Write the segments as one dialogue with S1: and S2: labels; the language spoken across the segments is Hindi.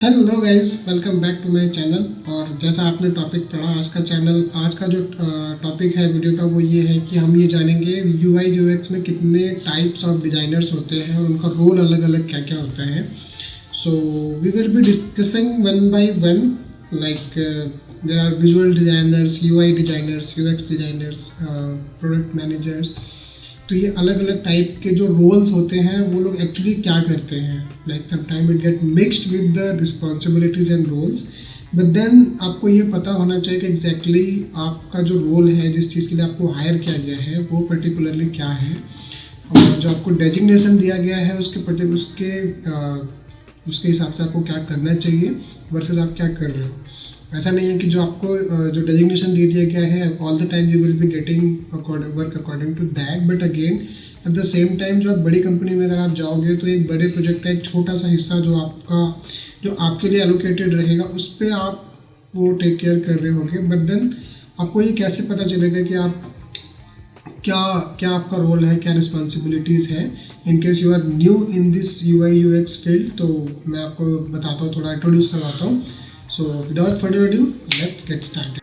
S1: Hello guys, welcome back to my channel. और जैसा आपने टॉपिक पढ़ा, आज का जो टॉपिक है वीडियो का वो ये है कि हम ये जानेंगे यूआई यूएक्स में कितने टाइप्स ऑफ डिज़ाइनर्स होते हैं और उनका रोल अलग अलग क्या क्या होता है। So we will be discussing one by one, like there are visual designers, UI designers, UX designers, product managers. तो ये अलग अलग टाइप के जो रोल्स होते हैं वो लोग एक्चुअली क्या करते हैं। Like sometime it get mixed with the responsibilities and roles, but then आपको ये पता होना चाहिए कि एग्जैक्टली आपका जो रोल है, जिस चीज़ के लिए आपको हायर किया गया है, वो पर्टिकुलरली क्या है, और जो आपको डेजिग्नेशन दिया गया है उसके हिसाब से आपको क्या करना चाहिए वर्सेस आप क्या कर रहे हो। ऐसा नहीं है कि जो आपको जो डेजिग्नेशन दे दिया गया है all the time you will be getting work according to that, but again at the same time जो आप बड़ी कंपनी में अगर आप जाओगे तो एक बड़े प्रोजेक्ट का एक छोटा सा हिस्सा जो आपके लिए एलोकेटेड रहेगा उस पर आप वो टेक केयर कर रहे होगे। बट देन आपको ये कैसे पता चलेगा कि आप क्या क्या आपका रोल है, क्या रिस्पॉन्सिबिलिटीज़ है in case you are new in this UI UX field. तो मैं आपको बताता हूँ, थोड़ा इंट्रोड्यूस करवाता हूँ। So without further ado, let's get started.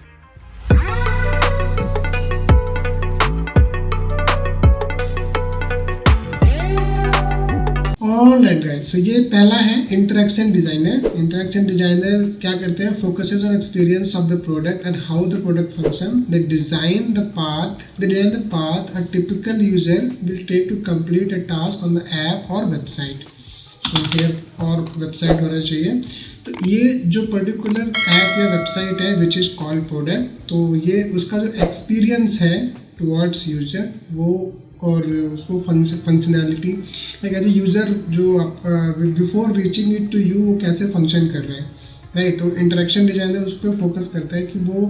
S1: Alright guys, तो ये पहला है इंटरेक्शन डिजाइनर। इंटरेक्शन डिजाइनर क्या करते हैं? Focuses on experience of the product and how the product function. They design the path a typical user will take to complete a task on the app और वेबसाइट। और वेबसाइट होना चाहिए। तो ये जो पर्टिकुलर ऐप या वेबसाइट है विच इज़ कॉल्ड प्रोडक्ट, तो ये उसका जो एक्सपीरियंस है टुवर्ड्स यूजर वो, और उसको functionality like as a user जो आप before reaching it to you वो कैसे फंक्शन कर रहे हैं, राइट। तो इंटरेक्शन डिजाइनर उस पर फोकस करता है कि वो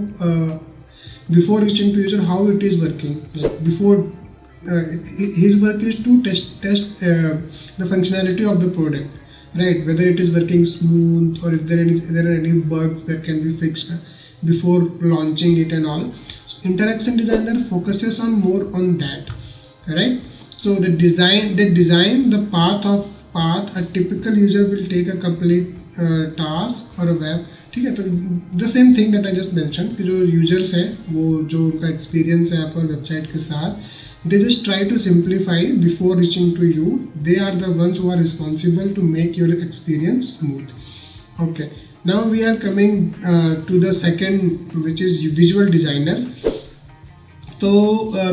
S1: before reaching to user how it is working, like before his work is to test the functionality of the product, right, whether it is working smooth or if there are any bugs that can be fixed before launching it and all. So interaction designer focuses on more on that, right. So they design the path a typical user will take a complete task or a web, ठीक है। तो the same thing that I just mention कि जो यूजर्स हैं वो जो उनका एक्सपीरियंस है आपका वेबसाइट के साथ, they just try to simplify before reaching to you. They are the ones who are responsible to make your experience smooth. Okay, now we are coming to the second, which is visual designer. So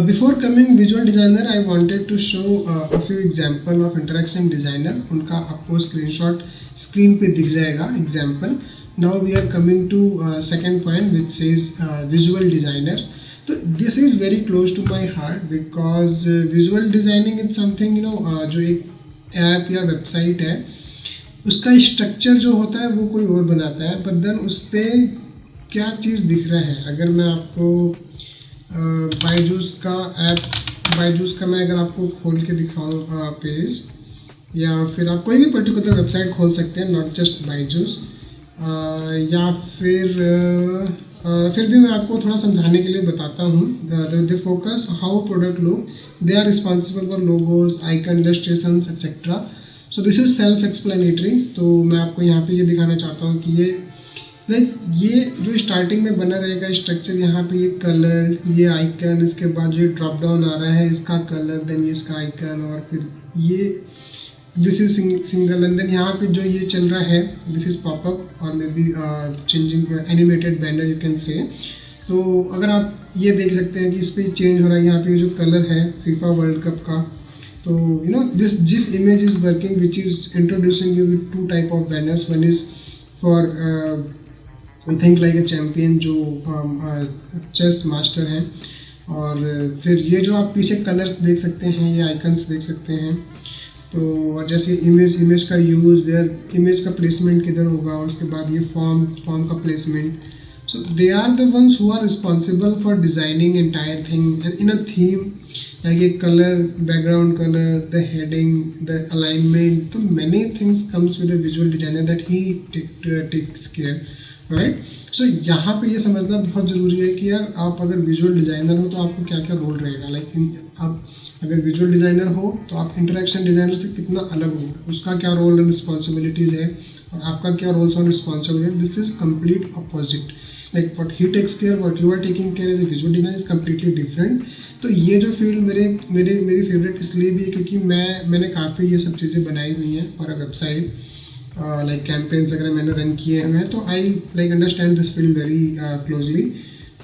S1: before coming visual designer, I wanted to show a few example of interaction designer. उनका आपको screenshot screen पे दिख जाएगा example. Now we are coming to second point, which says visual designers. तो this is very close to my heart because visual designing is something जो एक ऐप या वेबसाइट है उसका स्ट्रक्चर जो होता है वो कोई और बनाता है, बट देन उस पर क्या चीज़ दिख रहा है। अगर मैं आपको बायजूस का मैं अगर आपको खोल के दिखाऊँ पेज, या फिर आप कोई भी पर्टिकुलर वेबसाइट खोल सकते हैं, नॉट जस्ट बायजूस, या फिर भी मैं आपको थोड़ा समझाने के लिए बताता हूँ। They focus how product look, they are responsible for logos, icon, illustrations etcetera. So this is self explanatory. तो मैं आपको यहाँ पे ये दिखाना चाहता हूँ कि ये जो स्टार्टिंग में बना रहेगा स्ट्रक्चर, यहाँ पे ये कलर, ये आइकन, इसके बाद जो ड्रॉप डाउन आ रहा है इसका कलर, देन ये इसका आइकन, और फिर ये this is single, and then यहाँ पे जो ये चल रहा है दिस इज पॉपअप और may be changing animated banner you can say. तो अगर आप ये देख सकते हैं कि इस पर चेंज हो रहा है, यहाँ पे जो कलर है फीफा वर्ल्ड कप का, तो this GIF image is working which is introducing you with two type of banners. One is for think like a champion जो चेस मास्टर हैं, और फिर ये जो आप पीछे कलर्स देख सकते हैं, ये आइकन्स देख सकते हैं। तो और जैसे इमेज का यूज़, देयर इमेज का प्लेसमेंट किधर होगा, और उसके बाद ये फॉर्म का placement. So they are the ones who are responsible for designing entire thing in a theme, like a colour, background colour, the heading, the alignment. तो many things comes with a visual designer that he takes care, right. So यहाँ पे ये समझना बहुत ज़रूरी है कि यार आप अगर विजुअल डिज़ाइनर हो तो आपको क्या क्या रोल रहेगा। लाइक आप अगर विजुअल डिज़ाइनर हो तो आप इंटरेक्शन डिज़ाइनर से कितना अलग हो, उसका क्या रोल एंड रिस्पॉन्सिबिलिटीज़ है, और आपका क्या रोल्स और responsibility, this is complete opposite. Like what he takes care, what you are taking care as a visual design is completely different. तो ये जो फील्ड मेरी फेवरेट इसलिए भी है क्योंकि मैंने काफ़ी ये सब चीज़ें बनाई हुई हैं for a website, like campaigns वगैरह मैंने रन किए हुए हैं. तो I like understand this field very closely.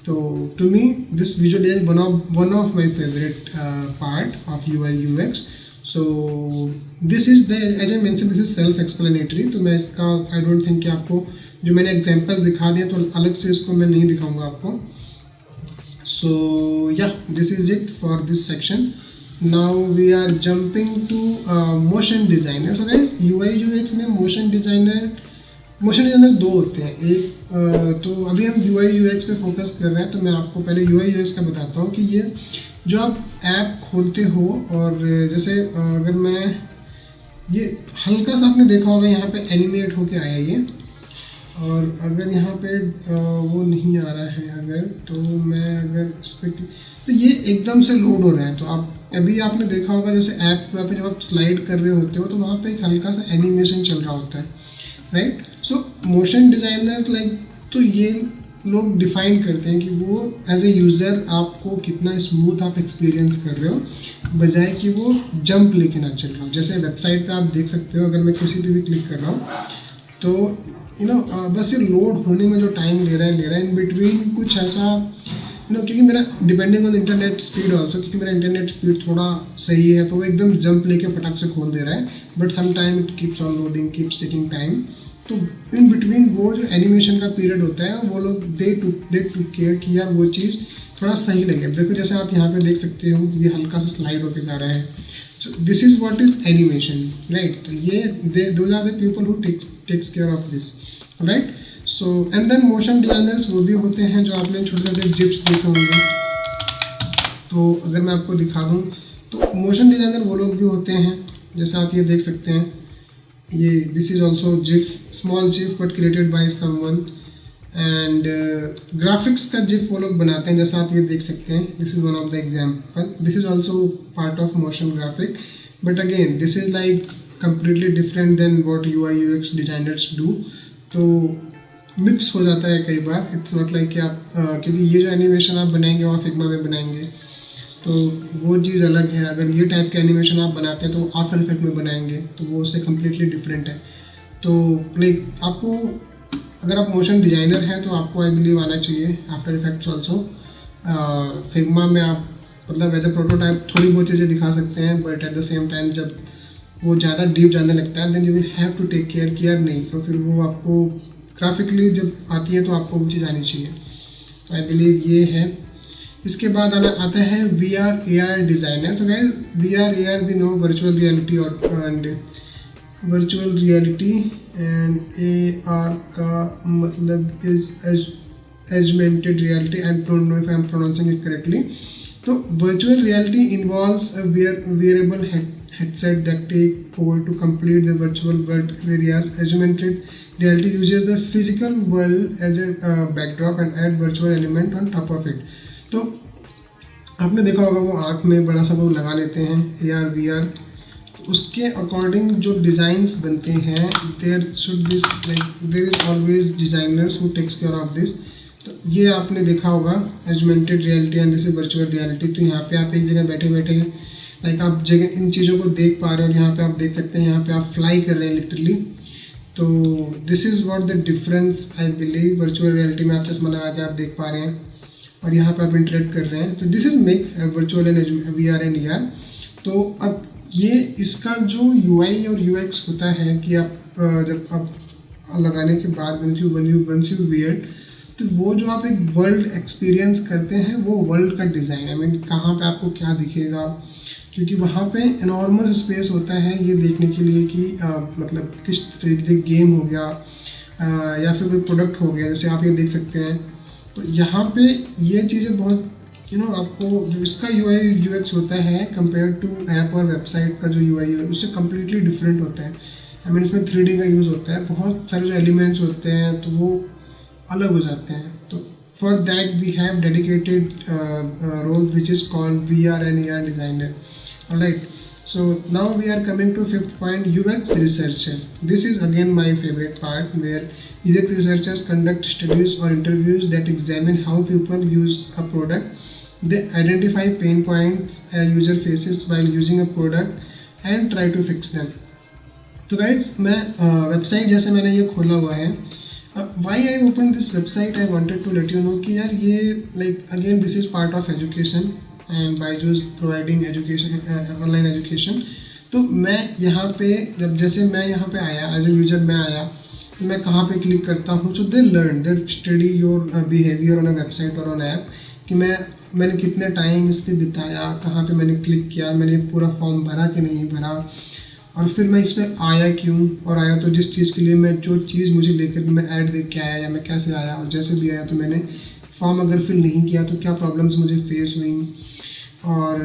S1: तो to me this visual design one of my favourite part of UI/UX. So this is the, as I mention, this is self explanatory. तो मैं इसका आई डोंट थिंक कि आपको जो मैंने एग्जाम्पल दिखा दिया तो अलग से इसको मैं नहीं दिखाऊंगा आपको. So yeah, this is it for this section. Now we are jumping to motion designer. So guys, UI/UX में motion designer दो होते हैं. एक तो अभी हम UI/UX पे फोकस कर रहे हैं, तो मैं आपको पहले UI/UX का बताता हूँ कि ये जो आप ऐप खोलते हो और जैसे अगर मैं ये हल्का सा आपने देखा होगा यहाँ पे एनिमेट होके आया ये, और अगर यहाँ पे वो नहीं आ रहा है अगर, तो मैं अगर इस पर तो ये एकदम से लोड हो रहा है. तो आप अभी आपने देखा होगा जैसे ऐप पे जब आप स्लाइड कर रहे होते हो तो वहाँ पे एक हल्का सा एनिमेशन चल रहा होता है, राइट. सो मोशन डिज़ाइनर लाइक, तो ये लोग डिफाइन करते हैं कि वो एज ए यूज़र आपको कितना स्मूथ आप एक्सपीरियंस कर रहे हो, बजाय कि वो जंप लेके ना चल रहा हो. जैसे वेबसाइट पे आप देख सकते हो, अगर मैं किसी पे भी क्लिक कर रहा हूँ तो बस ये लोड होने में जो टाइम ले रहा है इन बिटवीन कुछ ऐसा क्योंकि मेरा depending on internet speed also, क्योंकि मेरा इंटरनेट स्पीड थोड़ा सही है तो वो एकदम जंप लेके फटाक से खोल दे रहा है. But some time it keeps on loading, keeps taking time. तो इन बिटवीन वो जो एनिमेशन का पीरियड होता है वो लोग दे टू केयर कि यार वो चीज़ थोड़ा सही लगे. अब देखो जैसे आप यहाँ पे देख सकते हो ये हल्का सा स्लाइड होके जा रहा है. So this is what is animation, right. तो ये those are the people who takes care of this, right. So and then motion designers वो भी होते हैं जो आपने छोटे छोटे जिप्स देखे होंगे. तो अगर मैं आपको दिखा दूँ तो मोशन डिजाइनर वो लोग भी होते हैं, जैसे आप ये देख सकते हैं. ये this is also GIF, small GIF but created by someone. And graphics का जिफ वो लोग बनाते हैं, जैसा आप ये देख सकते हैं. This is one of the example. This is also part of motion graphic, but again this is like completely different than what UI/UX designers do. तो मिक्स हो जाता है कई बार. इट्स नॉट लाइक कि आप क्योंकि ये जो एनिमेशन आप बनाएंगे वो फिग्मा में बनाएंगे तो वो चीज़ अलग है. अगर ये टाइप के एनिमेशन आप बनाते हैं तो आफ्टर इफेक्ट में बनाएंगे तो वो उससे कम्प्लीटली डिफरेंट है. तो लाइक आपको अगर आप मोशन डिज़ाइनर हैं तो आपको आई बिलीव आना चाहिए आफ्टर इफेक्ट्स ऑल्सो. फिग्मा में आप मतलब एज ए प्रोटोटाइप थोड़ी बहुत चीज़ें दिखा सकते हैं, but at the same time जब वो ज़्यादा डीप जाने लगता है then you will have to take care कि यार नहीं, तो फिर वो आपको ग्राफिकली जब आती है तो आपको वो चीज़ आनी चाहिए. तो आई बिलीव ये है. इसके बाद आता है VR/AR डिज़ाइनर. तो guys VR/AR we know virtual reality and AR का मतलब is augmented reality. And don't know if I am pronouncing it correctly. तो virtual reality involves a wearable headset that take over to complete the virtual world, whereas augmented reality uses the physical world as a backdrop and add virtual element on top of it. तो आपने देखा होगा वो आँख में बड़ा सा वो लगा लेते हैं AR/VR. तो उसके अकॉर्डिंग जो डिज़ाइंस बनते हैं there should be like there is always designers who takes care of this. तो ये आपने देखा होगा augmented reality and this is virtual reality. तो यहाँ पे आप एक जगह बैठे बैठे लाइक आप जगह इन चीज़ों को देख पा रहे हो और यहाँ पे आप देख सकते हैं यहाँ पे आप फ्लाई कर रहे हैं लिटरली. तो this is what the difference I believe. Virtual reality में आप चश्मा लगा के आप देख पा रहे हैं और यहाँ पे आप इंटरेक्ट कर रहे हैं. तो this is mix virtual and VR and AR. तो अब ये इसका जो UI और UX होता है कि आप जब आप लगाने के बाद वंस यू वियर, तो वो जो आप एक वर्ल्ड एक्सपीरियंस करते हैं वो वर्ल्ड का डिज़ाइन आई मीन कहाँ पे आपको क्या दिखेगा, क्योंकि वहाँ पे एनॉर्मस स्पेस होता है ये देखने के लिए कि मतलब किस तरीके गेम हो गया या फिर कोई प्रोडक्ट हो गया, जैसे आप ये देख सकते हैं. तो यहाँ पे ये चीज़ें बहुत आपको जो इसका UI/UX होता है कंपेयर टू ऐप और वेबसाइट का जो UI/UX उससे कम्प्लीटली डिफरेंट होता है. आई मीन इसमें 3D का यूज़ होता है, बहुत सारे जो एलिमेंट्स होते हैं तो वो अलग हो जाते हैं. तो for that we have dedicated role which is called VR and AR designer. Alright. So now we are coming to fifth point, UX researcher. This is again my favorite part, where UX researchers conduct studies or interviews that examine how people use a product. They identify pain points a user faces while using a product and try to fix them. तो गाइड्स मैं वेबसाइट जैसे मैंने ये खोला हुआ है, why I open this website, I wanted to let you know कि यार ये like again this is part of education and Byju's providing education, online education. तो मैं यहाँ पे जैसे मैं यहाँ पे आया एज ए यूजर, मैं आया तो मैं कहाँ पे क्लिक करता हूँ. So they learn, they study your behaviour on a website और ऑन ऐप, कि मैंने कितने टाइम इस पर बिताया, कहाँ पे मैंने क्लिक किया, मैंने पूरा फॉर्म भरा कि नहीं भरा, और फिर मैं इस पर आया क्यों, और आया तो जिस चीज़ के लिए मैं, जो चीज़ मुझे लेकर मैं ऐड देख के आया या मैं कैसे आया, और जैसे भी आया तो मैंने फॉर्म अगर फिल नहीं किया तो क्या प्रॉब्लम्स मुझे फेस हुई. और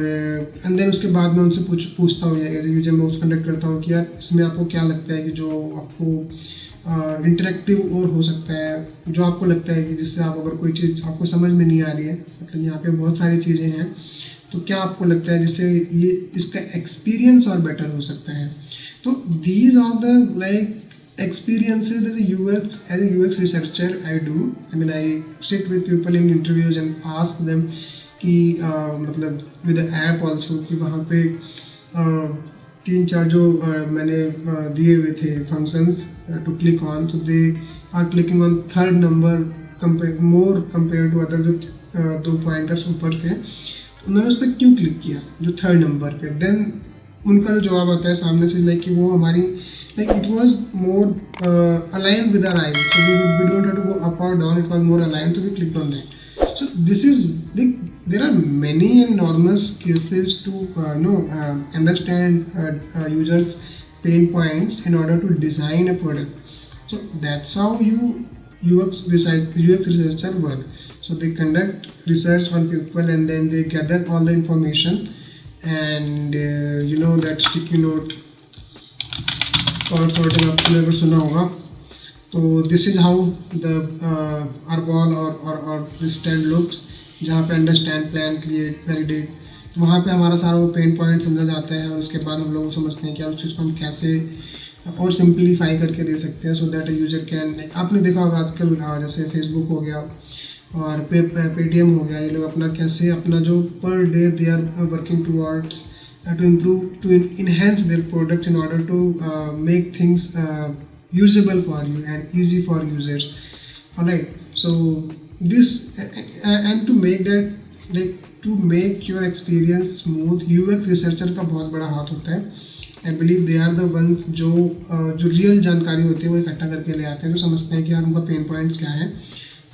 S1: एंड देन उसके बाद मैं उनसे पूछता हूँ या यूजर में उसको कंडक्ट करता हूँ कि यार इसमें आपको क्या लगता है कि जो आपको इंटरेक्टिव और हो सकता है, जो आपको लगता है कि जिससे आप अगर कोई चीज़ आपको समझ में नहीं आ रही है, मतलब यहाँ पे बहुत सारी चीज़ें हैं, तो क्या आपको लगता है जिससे ये इसका एक्सपीरियंस और बेटर हो सकता है. तो these are the like experiences as a UX researcher I do. I mean, I sit with people in interviews and ask them कि मतलब with the app also कि वहाँ पे 3-4 जो मैंने दिए हुए थे functions to click on, so they are clicking on third number more compared to other जो 2 pointers ऊपर से, उन्होंने उस पर क्यों क्लिक किया जो थर्ड नंबर पे. देन उनका जो जवाब आता है सामने से लाइक कि वो हमारी like it was more aligned with our eyes, so we don't have to go up or down, it was more aligned, so we clicked on that. So this is there are many enormous cases to understand users pain points in order to design a product. So that's how UX researcher work. So they conduct research on people and then they gather all the information, and that sticky note sorting आपने अगर सुना होगा, तो this is how the are wall और दिस स्टैंड लुक्स, जहाँ पे अंडरस्टैंड, प्लान, क्रिएट, वैलिडेट. तो वहाँ पे हमारा सारा वो पेन पॉइंट समझा जाता है, और उसके बाद हम लोग समझते हैं कि उस चीज़ को हम कैसे और सिंप्लीफाई करके दे सकते हैं, so that a user can. आपने देखा होगा आजकल जैसे फेसबुक हो गया और पेटीएम हो गया, ये लोग अपना कैसे अपना जो per day they are working towards to improve, to enhance their product in order to make things usable for you and easy for users. Alright, so this and to make that, like to make your experience smooth, UX researcher का बहुत बड़ा हाथ होता है. I believe they are the ones जो रियल जानकारी होती है वो इकट्ठा करके ले आते हैं, जो समझते हैं कि यार उनका पेन पॉइंट्स क्या है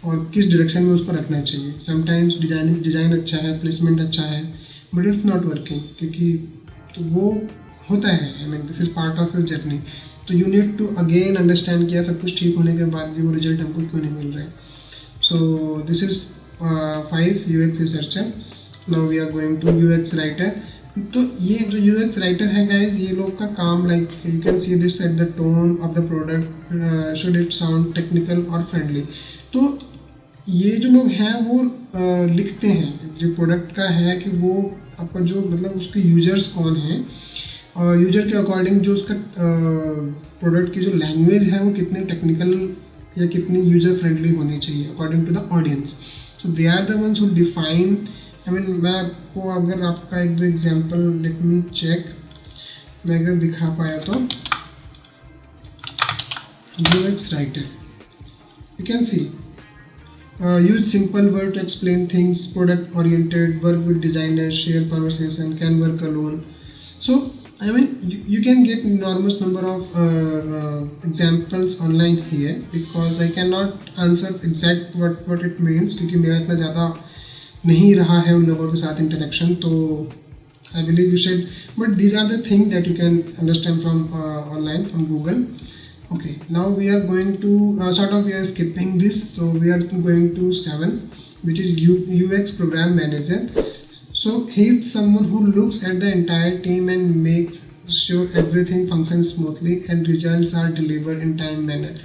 S1: और किस डायरेक्शन में उसको रखना चाहिए. समटाइम्स डिज़ाइन अच्छा है, प्लेसमेंट अच्छा है, बट इट्स नॉट वर्किंग, क्योंकि तो वो होता है. I mean this is part of your journey. तो you need to again understand किया सब कुछ ठीक होने के बाद भी वो रिजल्ट हमको क्यों नहीं मिल रहा है. So this is 5 UX researcher. Now we are going to UX writer. तो ये जो UX राइटर है गाइज, ये लोग का काम like you can see this at the tone of the product, should it sound technical और फ्रेंडली. तो ये जो लोग हैं वो लिखते हैं जो प्रोडक्ट का है कि वो आपका जो मतलब उसके यूजर्स कौन हैं, और यूजर के अकॉर्डिंग जो उसका प्रोडक्ट की जो लैंग्वेज है वो कितने टेक्निकल या कितनी यूजर फ्रेंडली होनी चाहिए according to the audience. So they are the ones who define. I mean मैं आपको अगर आपका एक दो एग्जांपल लेट मी चेक, मैं अगर दिखा पाया तो UX writer you can see use simple word to explain things, product oriented, work with designers, share conversation, can work alone. So I mean you can get enormous number of examples online here, because I cannot answer exact what it means, क्योंकि मेरा इतना ज़्यादा नहीं रहा है उन लोगों के साथ इंटरेक्शन. तो I believe you should, but these are the things that you can understand from online from Google. Okay, now we are going to we are skipping this, so we are going to 7, which is UX program manager. So he is someone who looks at the entire team and makes sure everything functions smoothly and results are delivered in time manner.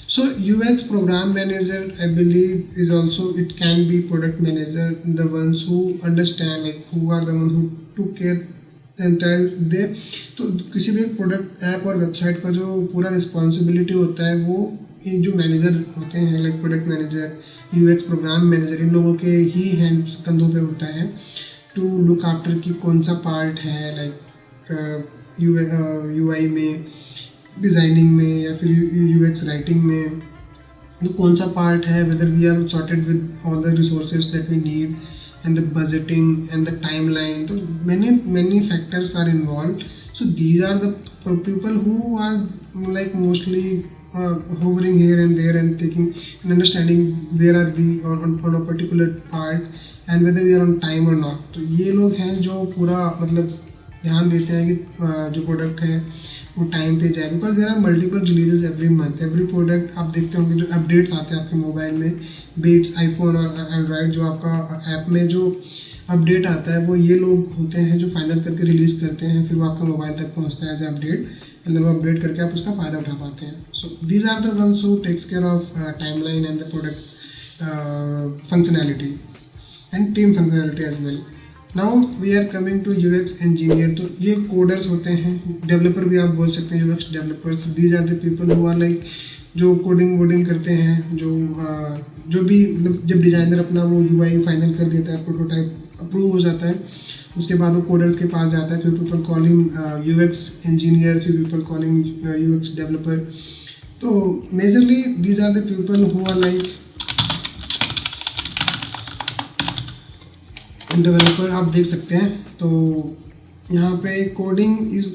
S1: So UX program manager, I believe, is also, it can be product manager, the ones who understand, like who are the ones who took care entire they. तो किसी भी प्रोडक्ट ऐप और वेबसाइट का जो पूरा रिस्पॉन्सिबिलिटी होता है वो ये जो मैनेजर होते हैं like product manager, UX program manager, इन लोगों के ही हैंड्स कंधों पे होता है टू लुक आफ्टर कि कौन सा पार्ट है लाइक यूआई में, डिज़ाइनिंग में या फिर यूएक्स राइटिंग में, तो कौन सा पार्ट है, whether we are sorted with all the resources that we need and the budgeting and the timeline. So many factors are involved. So these are the people who are like mostly hovering here and there and taking and understanding where are we on a particular part and whether we are on time or not. तो ये लोग हैं जो पूरा मतलब ध्यान देते हैं कि जो प्रोडक्ट है वो टाइम पे जाए, because there are multiple releases every month. Every product आप देखते होंगे जो अपडेट्स आते हैं आपके मोबाइल में, बीट्स आईफोन और एंड्रॉयड, जो आपका ऐप में जो अपडेट आता है वो ये लोग होते हैं जो फाइनल करके रिलीज़ करते हैं, फिर वो आपके मोबाइल तक पहुंचता है as a update, and then वो अपडेट करके आप उसका फ़ायदा उठा पाते हैं। So these are the ones who takes care of timeline and the product functionality and team functionality as well. Now we are coming to UX engineer. तो ये कोडर्स होते हैं, डेवलपर भी आप बोल सकते हैं, UX developers. These are the people who are like जो कोडिंग वोडिंग करते हैं, जो भी मतलब जब डिज़ाइनर अपना वो यूआई फाइनल कर देता है, प्रोटोटाइप अप्रूव हो जाता है, उसके बाद वो कोडर्स के पास जाता है, फिर people call him UX engineer, फिर people call him UX developer. तो majorly these are the people who are like developer. आप देख सकते हैं तो यहाँ पे coding is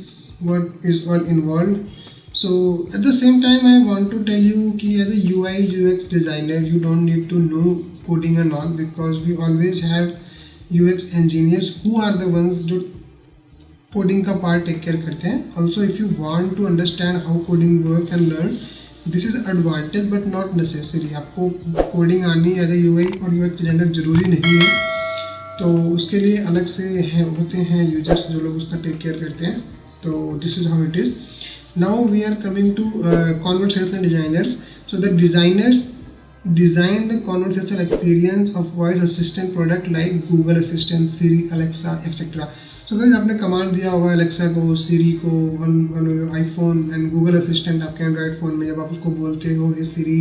S1: what is all involve. So at the same time I want to tell you कि as a UI UX designer you don't need to know coding and all, because we always have UX engineers who are the ones जो कोडिंग का पार्ट टेक केयर करते हैं। Also if you want to understand how coding work and learn, this is advantage but not necessary. आपको कोडिंग आनी एज ए यूआई और यूएक्स डिज़ाइनर ज़रूरी नहीं है, तो उसके लिए अलग से होते हैं यूजर्स जो लोग उसका टेक केयर करते हैं। तो this is how it is. Now we are coming to conversational designers. So the designers design the conversational experience of voice assistant product like Google assistant, Siri, Alexa etcetera. So guys आपने कमांड दिया होगा अलेक्सा को, सीरी को on iPhone, and Google assistant आपके एंड्रॉयड फ़ोन में जब आप उसको बोलते हो हे सीरी,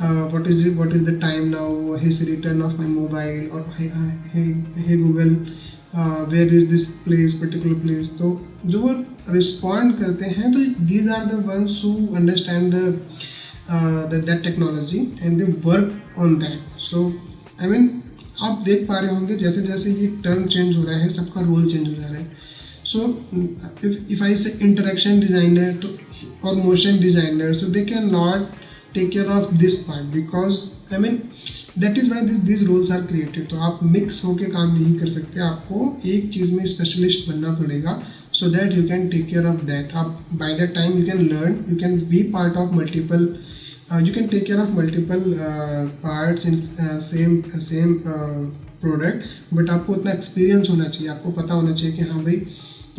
S1: what is the time now, hey Siri turn off my mobile, or hey Google where is this place, particular place। तो जो वो रिस्पॉन्ड करते हैं, तो these are the ones who understand that technology and they work on that। So I mean आप देख पा रहे होंगे जैसे जैसे ये टर्म चेंज हो रहा है, सबका रोल चेंज हो जा रहा है। सो if I say interaction designer तो or motion designer, so they cannot take care of this part, because I mean that is why these roles are created। तो आप मिक्स होके काम नहीं कर सकते, आपको एक चीज़ में स्पेशलिस्ट बनना पड़ेगा so that you can take care of that। आप by that time you can learn, you can be part of multiple you can take care of multiple parts in same product, but आपको उतना एक्सपीरियंस होना चाहिए, आपको पता होना चाहिए कि हाँ भाई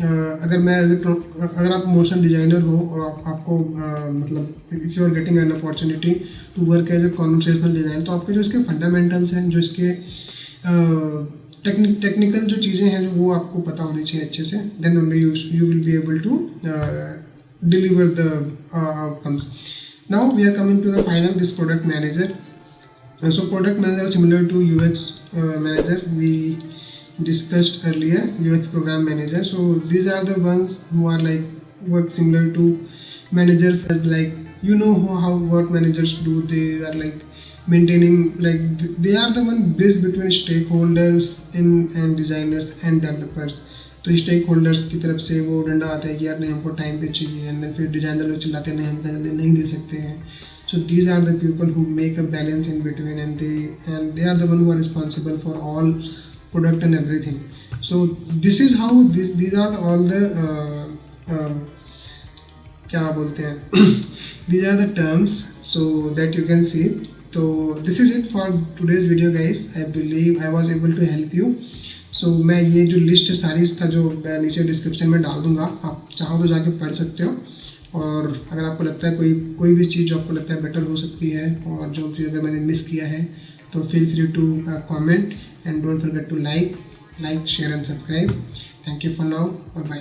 S1: अगर आप मोशन डिज़ाइनर हो और आपको मतलब if you are getting an opportunity to work as a conversational design, तो आपके जो इसके फंडामेंटल्स हैं, जो इसके टेक्निकल जो चीज़ें हैं, जो वो आपको पता होनी चाहिए अच्छे से, then only you will be able to deliver the outcomes. Now we are coming to the final, this product manager. So product manager are similar to UX manager we discussed earlier, UX program manager। So these are the ones who are like work similar to managers, as like you know how what managers do, they are like maintaining, like they are the one bridge between stakeholders and designers and developers। तो स्टेक होल्डर्स की तरफ से वो डंडा आता है कि यार नहीं हमको टाइम पे चाहिए, एंड देन फिर डिजाइनर लोग चिल्लाते नहीं हम इतना जल्दी नहीं दे सकते हैं। So these are the people who make a balance in between, and they are the one who are responsible for all product and everything। So this is how these are all the क्या बोलते हैं these are the terms so that you can see। तो this is it for today's video guys। I believe I was able to help you। So मैं ये जो लिस्ट है सारी इसका जो नीचे डिस्क्रिप्शन में डाल दूँगा, आप चाहो तो जाके पढ़ सकते हो, और अगर आपको लगता है कोई भी चीज़ जो आपको लगता है बेटर हो सकती है और जो चीज़ अगर मैंने मिस किया है, तो feel free to comment and don't forget to like share and subscribe. Thank you for now. Bye bye.